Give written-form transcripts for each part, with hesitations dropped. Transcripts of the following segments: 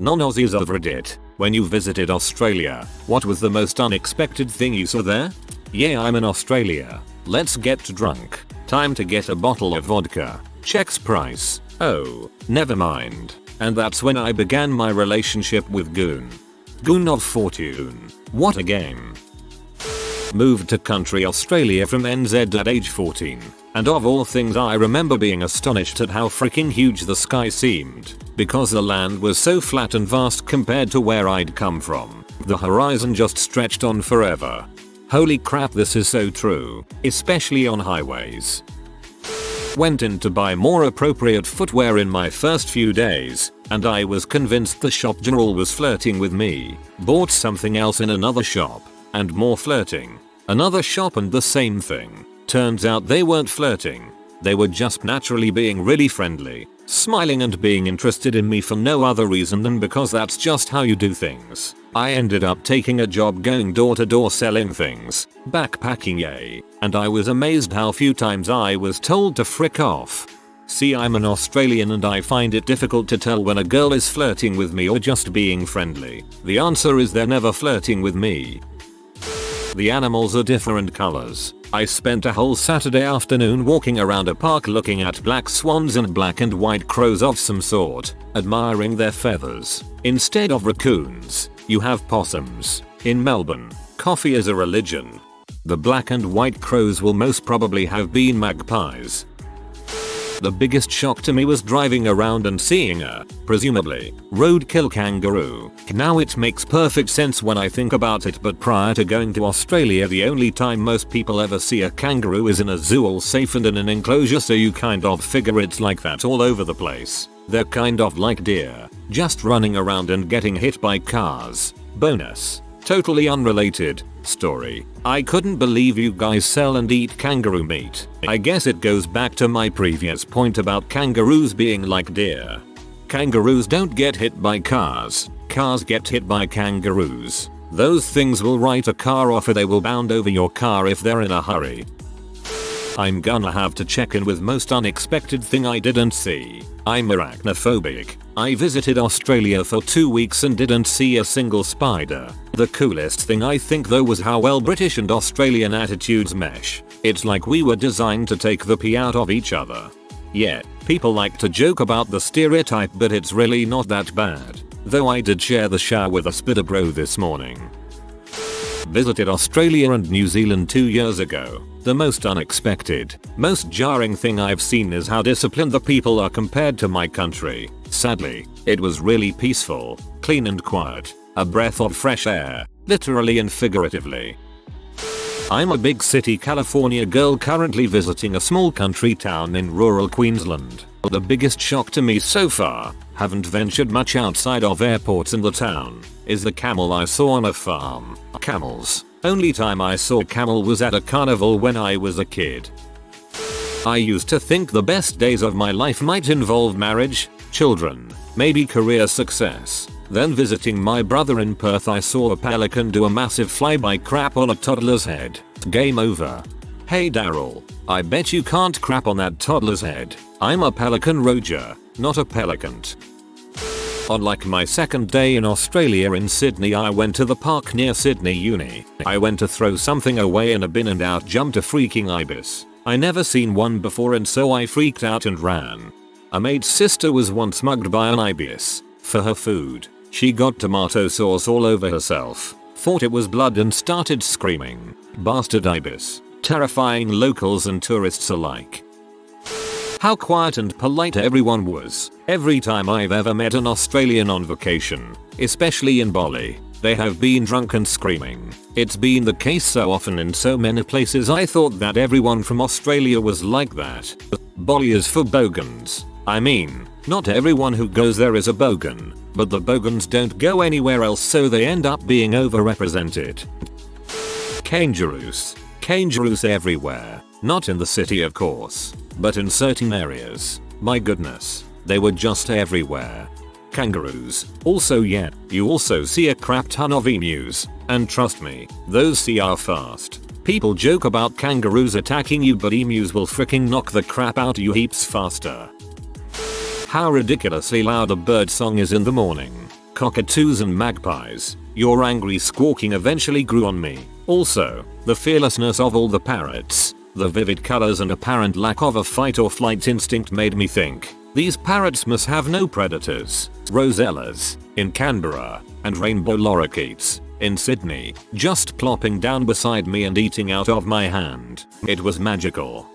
Non-Aussies of Reddit, when you visited Australia, what was the most unexpected thing you saw there? Yeah, I'm in Australia. Let's get drunk. Time to get a bottle of vodka. Checks price. Oh, never mind. And that's when I began my relationship with Goon. Goon of Fortune. What a game. Moved to country Australia from NZ at age 14. And of all things, I remember being astonished at how freaking huge the sky seemed, because the land was so flat and vast compared to where I'd come from. The horizon just stretched on forever. Holy crap, this is so true, especially on highways. Went in to buy more appropriate footwear in my first few days, and I was convinced the shop general was flirting with me. Bought something else in another shop, and more flirting. Another shop and the same thing. Turns out they weren't flirting. They were just naturally being really friendly, smiling and being interested in me for no other reason than because that's just how you do things. I ended up taking a job going door to door selling things, backpacking, yay, and I was amazed how few times I was told to frick off. See, I'm an Australian and I find it difficult to tell when a girl is flirting with me or just being friendly. The answer is they're never flirting with me. The animals are different colors. I spent a whole Saturday afternoon walking around a park looking at black swans and black and white crows of some sort, admiring their feathers. Instead of raccoons, you have possums. In Melbourne, coffee is a religion. The black and white crows will most probably have been magpies. The biggest shock to me was driving around and seeing a, presumably, roadkill kangaroo. Now it makes perfect sense when I think about it, but prior to going to Australia, the only time most people ever see a kangaroo is in a zoo all safe and in an enclosure, so you kind of figure it's like that all over the place. They're kind of like deer, just running around and getting hit by cars. Bonus. Totally unrelated story. I couldn't believe you guys sell and eat kangaroo meat. I guess it goes back to my previous point about kangaroos being like deer. Kangaroos don't get hit by cars. Cars get hit by kangaroos. Those things will write a car off or they will bound over your car if they're in a hurry. I'm gonna have to check in with most unexpected thing I didn't see. I'm arachnophobic. I visited Australia for 2 weeks and didn't see a single spider. The coolest thing I think though was how well British and Australian attitudes mesh. It's like we were designed to take the pee out of each other. Yeah, people like to joke about the stereotype, but it's really not that bad. Though I did share the shower with a spitter bro this morning. Visited Australia and New Zealand 2 years ago. The most unexpected, most jarring thing I've seen is how disciplined the people are compared to my country. Sadly, it was really peaceful, clean and quiet, a breath of fresh air, literally and figuratively. I'm a big city California girl currently visiting a small country town in rural Queensland. The biggest shock to me so far, haven't ventured much outside of airports in the town, is the camel I saw on a farm. Camels. Only time I saw camel was at a carnival when I was a kid. I used to think the best days of my life might involve marriage, children, maybe career success. Then visiting my brother in Perth, I saw a pelican do a massive flyby crap on a toddler's head. Game over. Hey Daryl, I bet you can't crap on that toddler's head. I'm a pelican Roger, not a pelicant. On like my second day in Australia in Sydney, I went to the park near Sydney Uni. I went to throw something away in a bin and out jumped a freaking ibis. I never seen one before and so I freaked out and ran. A mate's sister was once mugged by an ibis for her food. She got tomato sauce all over herself, thought it was blood and started screaming. Bastard ibis. Terrifying locals and tourists alike. How quiet and polite everyone was. Every time I've ever met an Australian on vacation, especially in Bali, they have been drunk and screaming. It's been the case so often in so many places I thought that everyone from Australia was like that. Bali is for bogans. I mean, not everyone who goes there is a bogan, but the bogans don't go anywhere else so they end up being overrepresented. Kangaroos. Kangaroos everywhere. Not in the city of course, but in certain areas. My goodness, they were just everywhere. Kangaroos. Also yeah, you also see a crap ton of emus, and trust me, those are fast. People joke about kangaroos attacking you, but emus will freaking knock the crap out of you heaps faster. How ridiculously loud a bird song is in the morning. cockatoos and magpies. Your angry squawking eventually grew on me. Also, the fearlessness of all the parrots, the vivid colors and apparent lack of a fight or flight instinct made me think, these parrots must have no predators. Rosellas in Canberra and rainbow lorikeets in Sydney, just plopping down beside me and eating out of my hand. It was magical.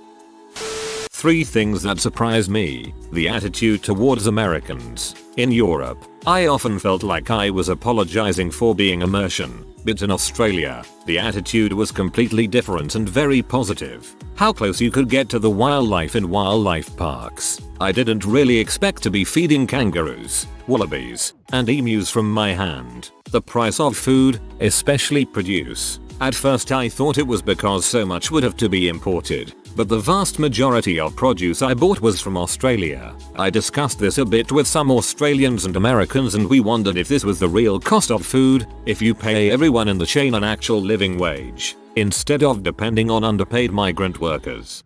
3 things that surprised me. The attitude towards Americans. In Europe, I often felt like I was apologizing for being American, but in Australia, the attitude was completely different and very positive. How close you could get to the wildlife in wildlife parks. I didn't really expect to be feeding kangaroos, wallabies, and emus from my hand. The price of food, especially produce. At first I thought it was because so much would have to be imported, but the vast majority of produce I bought was from Australia. I discussed this a bit with some Australians and Americans and we wondered if this was the real cost of food, if you pay everyone in the chain an actual living wage, instead of depending on underpaid migrant workers.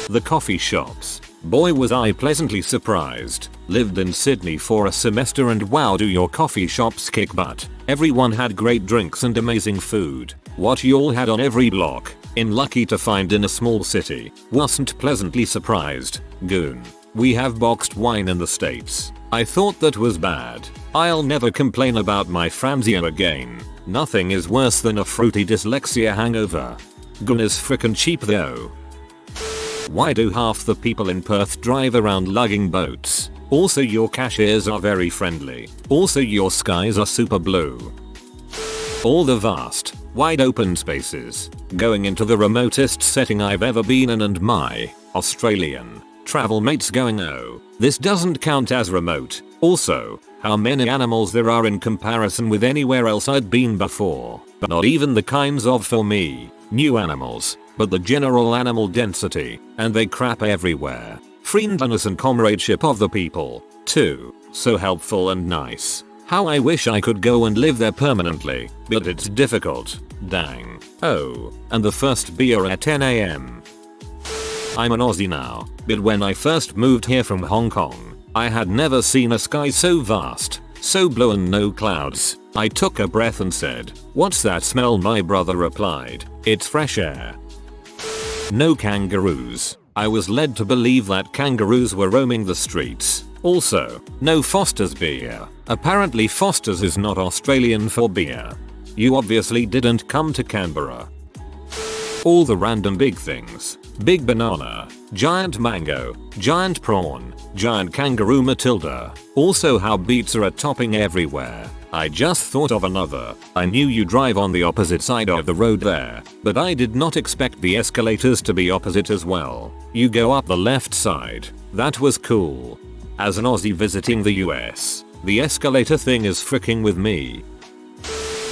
The coffee shops. Boy was I pleasantly surprised. Lived in Sydney for a semester and wow, do your coffee shops kick butt. Everyone had great drinks and amazing food. What y'all had on every block. Lucky to find in a small city. Wasn't pleasantly surprised. Goon. We have boxed wine in the States. I thought that was bad. I'll never complain about my Franzia again. Nothing is worse than a fruity dyslexia hangover. Goon is frickin' cheap though. Why do half the people in Perth drive around lugging boats? Also your cashiers are very friendly. Also your skies are super blue. All the vast, wide open spaces. Going into the remotest setting I've ever been in and my Australian travel mates going, oh, this doesn't count as remote. Also, how many animals there are in comparison with anywhere else I'd been before. But not even the kinds of, for me, new animals, but the general animal density, and they crap everywhere. Friendliness and comradeship of the people, too. So helpful and nice. How I wish I could go and live there permanently, but it's difficult. Dang. Oh, and the first beer at 10 AM. I'm an Aussie now, but when I first moved here from Hong Kong, I had never seen a sky so vast, so blue and no clouds. I took a breath and said, "What's that smell?" My brother replied, "It's fresh air." No kangaroos. I was led to believe that kangaroos were roaming the streets. Also, no Foster's beer. Apparently Foster's is not Australian for beer. You obviously didn't come to Canberra. All the random big things. Big banana, giant mango, giant prawn, giant kangaroo Matilda. Also how beets are a topping everywhere. I just thought of another. I knew you drive on the opposite side of the road there, but I did not expect the escalators to be opposite as well. You go up the left side. That was cool. As an Aussie visiting the US, the escalator thing is fricking with me.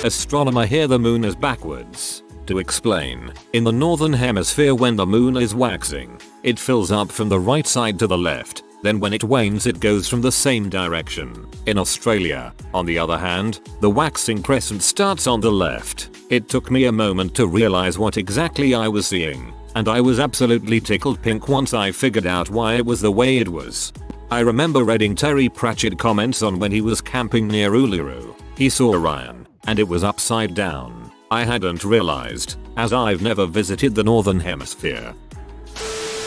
Astronomer here, the moon is backwards. To explain, in the northern hemisphere when the moon is waxing, it fills up from the right side to the left, then when it wanes it goes from the same direction. In Australia, on the other hand, the waxing crescent starts on the left. It took me a moment to realize what exactly I was seeing, and I was absolutely tickled pink once I figured out why it was the way it was. I remember reading Terry Pratchett comments on when he was camping near Uluru. He saw Orion, and it was upside down. I hadn't realized, as I've never visited the northern hemisphere.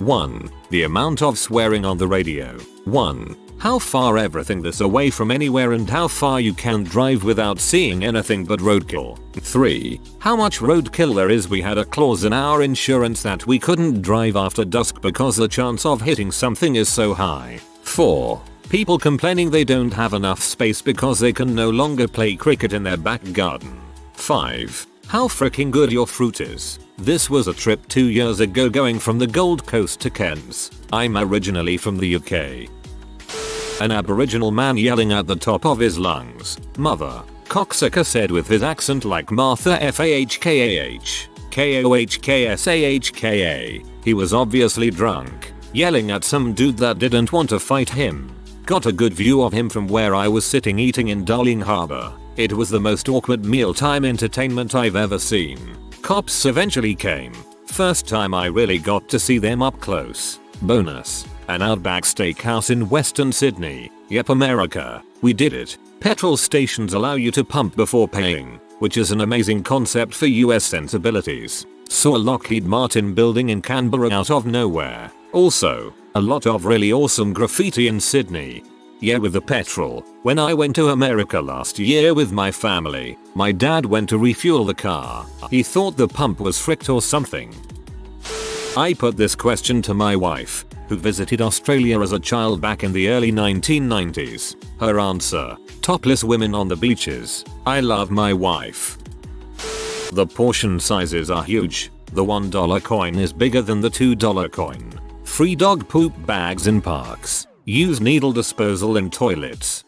1. The amount of swearing on the radio. 1. How far everything this away from anywhere and how far you can drive without seeing anything but roadkill. 3. How much roadkill there is. We had a clause in our insurance that we couldn't drive after dusk because the chance of hitting something is so high. 4. People complaining they don't have enough space because they can no longer play cricket in their back garden. 5. How freaking good your fruit is. This was a trip 2 years ago going from the Gold Coast to Cairns. I'm originally from the UK. An Aboriginal man yelling at the top of his lungs, "Mother, cocksucker," said with his accent like Martha Fahkah. Kohkshka. He was obviously drunk, yelling at some dude that didn't want to fight him. Got a good view of him from where I was sitting eating in Darling Harbour. It was the most awkward mealtime entertainment I've ever seen. Cops eventually came. First time I really got to see them up close. Bonus. An Outback Steakhouse in Western Sydney. Yep, America. We did it. Petrol stations allow you to pump before paying, which is an amazing concept for US sensibilities. Saw a Lockheed Martin building in Canberra out of nowhere. Also, a lot of really awesome graffiti in Sydney. Yeah, with the petrol. When I went to America last year with my family, my dad went to refuel the car. He thought the pump was fricked or something. I put this question to my wife, who visited Australia as a child back in the early 1990s. Her answer: topless women on the beaches. I love my wife. The portion sizes are huge. The $1 coin is bigger than the $2 coin. Free dog poop bags in parks. Use needle disposal in toilets.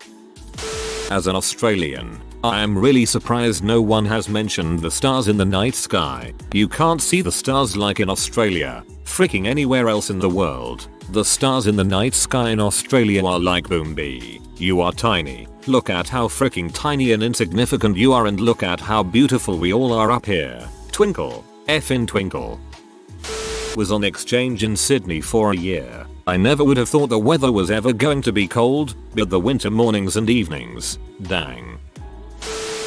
As an Australian, I am really surprised no one has mentioned the stars in the night sky. You can't see the stars like in Australia, freaking anywhere else in the world. The stars in the night sky in Australia are like Boombi. You are tiny. Look at how freaking tiny and insignificant you are, and look at how beautiful we all are up here. Twinkle. Effin' twinkle. Was on exchange in Sydney for a year. I never would have thought the weather was ever going to be cold, but the winter mornings and evenings, dang.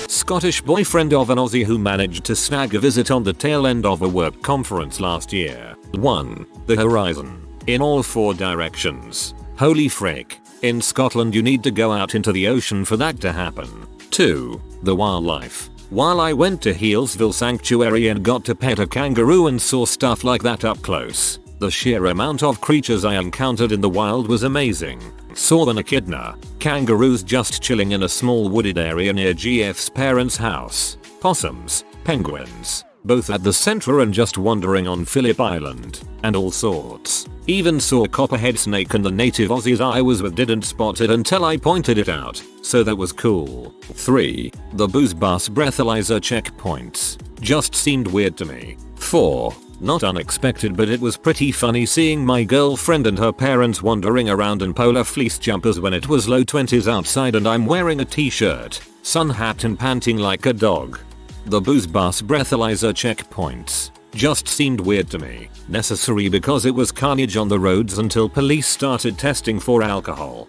Scottish boyfriend of an Aussie who managed to snag a visit on the tail end of a work conference last year. 1. The horizon. In all 4 directions. Holy frick. In Scotland you need to go out into the ocean for that to happen. 2. The wildlife. While I went to Healesville Sanctuary and got to pet a kangaroo and saw stuff like that up close, the sheer amount of creatures I encountered in the wild was amazing. Saw an echidna, kangaroos just chilling in a small wooded area near GF's parents' house, possums, penguins, both at the center and just wandering on Phillip Island, and all sorts. Even saw a copperhead snake, and the native Aussies I was with didn't spot it until I pointed it out, so that was cool. 3. The booze bus breathalyzer checkpoints. Just seemed weird to me. 4. Not unexpected, but it was pretty funny seeing my girlfriend and her parents wandering around in polar fleece jumpers when it was low 20s outside and I'm wearing a t-shirt, sun hat and panting like a dog. The booze bus breathalyzer checkpoints just seemed weird to me. Necessary because it was carnage on the roads until police started testing for alcohol.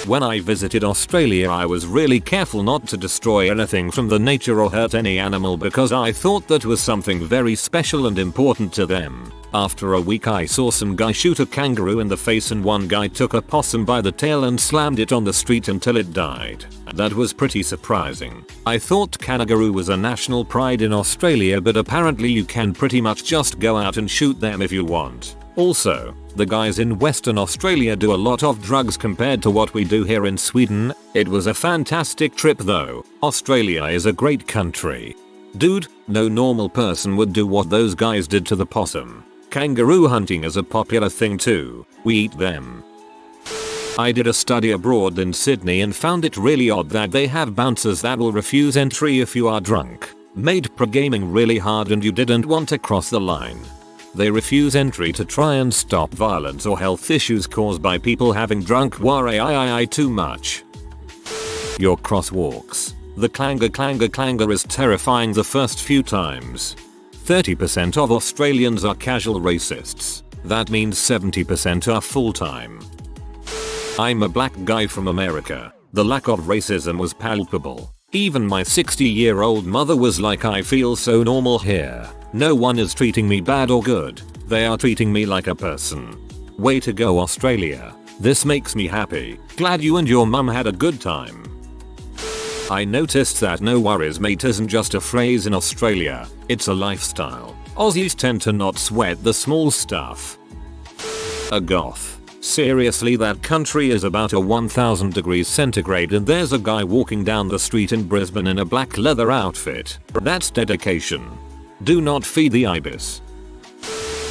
When I visited Australia I was really careful not to destroy anything from the nature or hurt any animal because I thought that was something very special and important to them. After a week I saw some guy shoot a kangaroo in the face and one guy took a possum by the tail and slammed it on the street until it died. That was pretty surprising. I thought kangaroo was a national pride in Australia, but apparently you can pretty much just go out and shoot them if you want. Also, the guys in Western Australia do a lot of drugs compared to what we do here in Sweden. It was a fantastic trip though. Australia is a great country. Dude, no normal person would do what those guys did to the possum. Kangaroo hunting is a popular thing too. We eat them. I did a study abroad in Sydney and found it really odd that they have bouncers that will refuse entry if you are drunk. Made pro-gaming really hard and you didn't want to cross the line. They refuse entry to try and stop violence or health issues caused by people having drunk way too much. Your crosswalks. The clanger is terrifying the first few times. 30% of Australians are casual racists. That means 70% are full-time. I'm a black guy from America. The lack of racism was palpable. Even my 60-year-old mother was like, I feel so normal here. No one is treating me bad or good. They are treating me like a person. Way to go, Australia. This makes me happy. Glad you and your mum had a good time. I noticed that no worries mate isn't just a phrase in Australia, it's a lifestyle. Aussies tend to not sweat the small stuff. A goth. Seriously, that country is about a 1000 degrees centigrade and there's a guy walking down the street in Brisbane in a black leather outfit. That's dedication. Do not feed the ibis.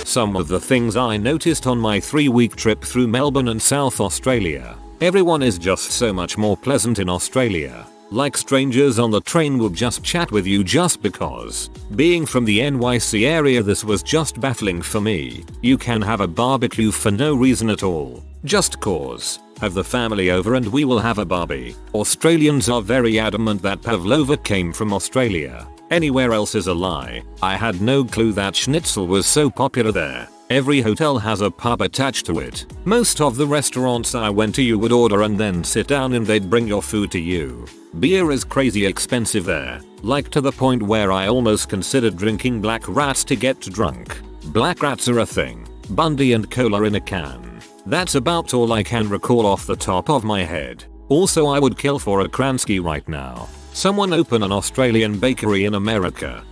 Some of the things I noticed on my 3-week trip through Melbourne and South Australia. Everyone is just so much more pleasant in Australia. Like strangers on the train will just chat with you just because. Being from the NYC area, this was just baffling for me. You can have a barbecue for no reason at all. Just cause. Have the family over and we will have a barbie. Australians are very adamant that pavlova came from Australia. Anywhere else is a lie. I had no clue that schnitzel was so popular there. Every hotel has a pub attached to it. Most of the restaurants I went to you would order and then sit down and they'd bring your food to you. Beer is crazy expensive there, like to the point where I almost considered drinking black rats to get drunk. Black rats are a thing. Bundy and cola in a can. That's about all I can recall off the top of my head. Also, I would kill for a Kransky right now. Someone open an Australian bakery in America.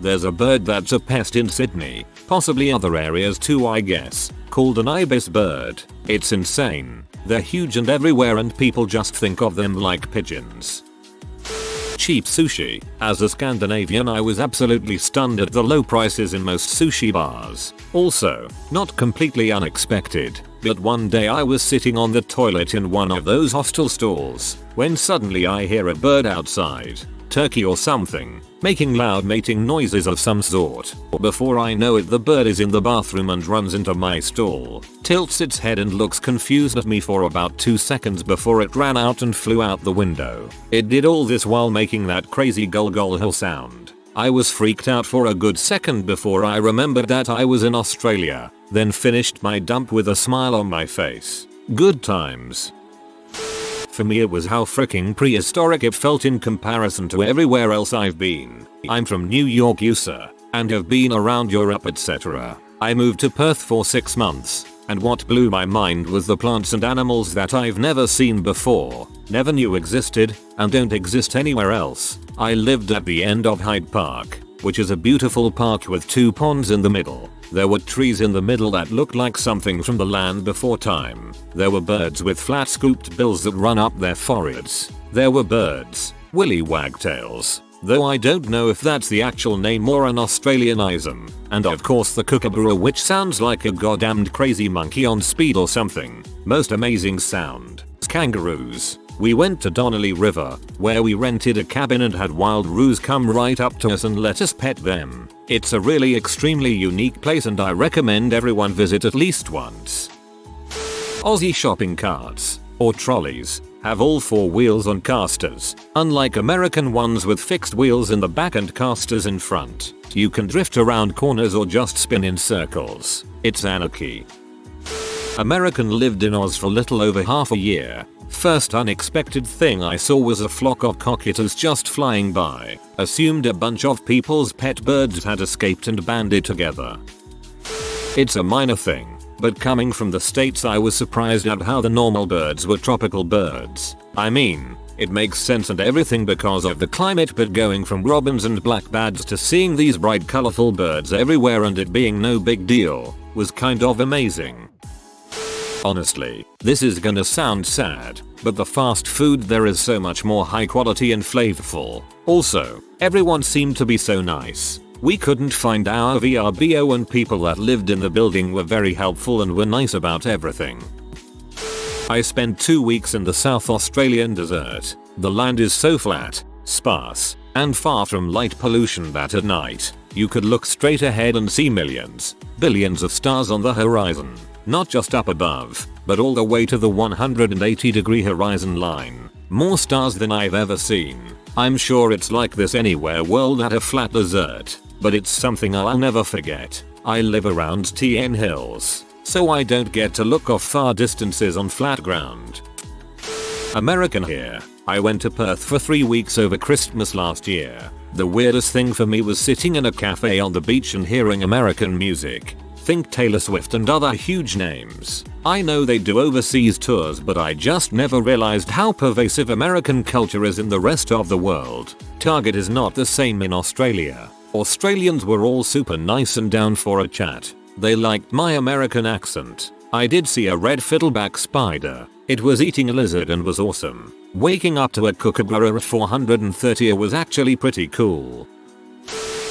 There's a bird that's a pest in Sydney, possibly other areas too I guess, called an ibis bird. It's insane. They're huge and everywhere and people just think of them like pigeons. Cheap sushi. As a Scandinavian, I was absolutely stunned at the low prices in most sushi bars. Also, not completely unexpected, but one day I was sitting on the toilet in one of those hostel stalls when suddenly I hear a bird outside, turkey or something, making loud mating noises of some sort. Before I know it, the bird is in the bathroom and runs into my stall, tilts its head and looks confused at me for about 2 seconds before it ran out and flew out the window. It did all this while making that crazy gul gul hill sound. I was freaked out for a good second before I remembered that I was in Australia, then finished my dump with a smile on my face. Good times. For me it was how freaking prehistoric it felt in comparison to everywhere else I've been. I'm from New York, USA, and have been around Europe, etc. I moved to Perth for 6 months, and what blew my mind was the plants and animals that I've never seen before, never knew existed, and don't exist anywhere else. I lived at the end of Hyde Park, which is a beautiful park with 2 ponds in the middle. There were trees in the middle that looked like something from the land before time. There were birds with flat scooped bills that run up their foreheads. There were birds, willy wagtails, though I don't know if that's the actual name or an Australianism. And of course the kookaburra, which sounds like a goddamned crazy monkey on speed or something. Most amazing sound. Kangaroos. We went to Donnelly River, where we rented a cabin and had wild roos come right up to us and let us pet them. It's a really extremely unique place and I recommend everyone visit at least once. Aussie shopping carts, or trolleys, have all 4 wheels on casters, unlike American ones with fixed wheels in the back and casters in front. You can drift around corners or just spin in circles. It's anarchy. American lived in Oz for little over half a year. First unexpected thing I saw was a flock of cockatoos just flying by. Assumed a bunch of people's pet birds had escaped and banded together. It's a minor thing, but coming from the States I was surprised at how the normal birds were tropical birds. I mean, it makes sense and everything because of the climate, but going from robins and blackbirds to seeing these bright colorful birds everywhere and it being no big deal was kind of amazing. Honestly, this is gonna sound sad, but the fast food there is so much more high quality and flavorful. Also, everyone seemed to be so nice. We couldn't find our VRBO and people that lived in the building were very helpful and were nice about everything. I spent 2 weeks in the South Australian desert. The land is so flat, sparse, and far from light pollution that at night, you could look straight ahead and see millions, billions of stars on the horizon. Not just up above, but all the way to the 180-degree horizon line. More stars than I've ever seen. I'm sure it's like this anywhere world at a flat desert, but it's something I'll never forget. I live around TN Hills, so I don't get to look off far distances on flat ground. American here. I went to Perth for 3 weeks over Christmas last year. The weirdest thing for me was sitting in a cafe on the beach and hearing American music. Think Taylor Swift and other huge names. I know they do overseas tours, but I just never realized how pervasive American culture is in the rest of the world. Target is not the same in Australia. Australians were all super nice and down for a chat. They liked my American accent. I did see a red fiddleback spider. It was eating a lizard and was awesome. Waking up to a kookaburra at 430 was actually pretty cool.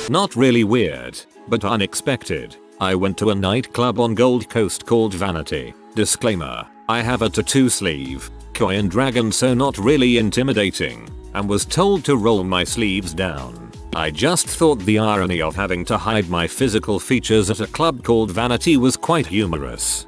Not really weird, but unexpected. I went to a nightclub on Gold Coast called Vanity. Disclaimer, I have a tattoo sleeve, koi and dragon, so not really intimidating, and was told to roll my sleeves down. I just thought the irony of having to hide my physical features at a club called Vanity was quite humorous.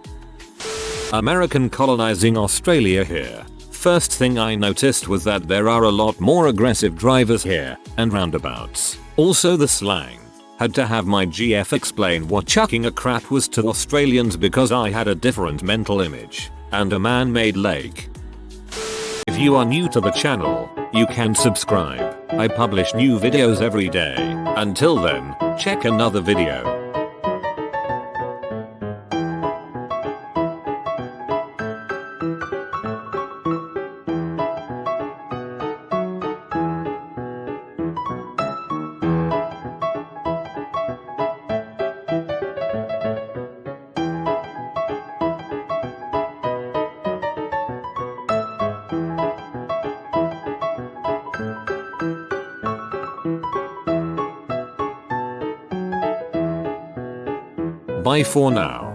American colonizing Australia here. First thing I noticed was that there are a lot more aggressive drivers here, and roundabouts. Also the slang. Had to have my GF explain what chucking a crap was to Australians because I had a different mental image and a man-made lake. If you are new to the channel, you can subscribe. I publish new videos every day. Until then, check another video. Bye for now.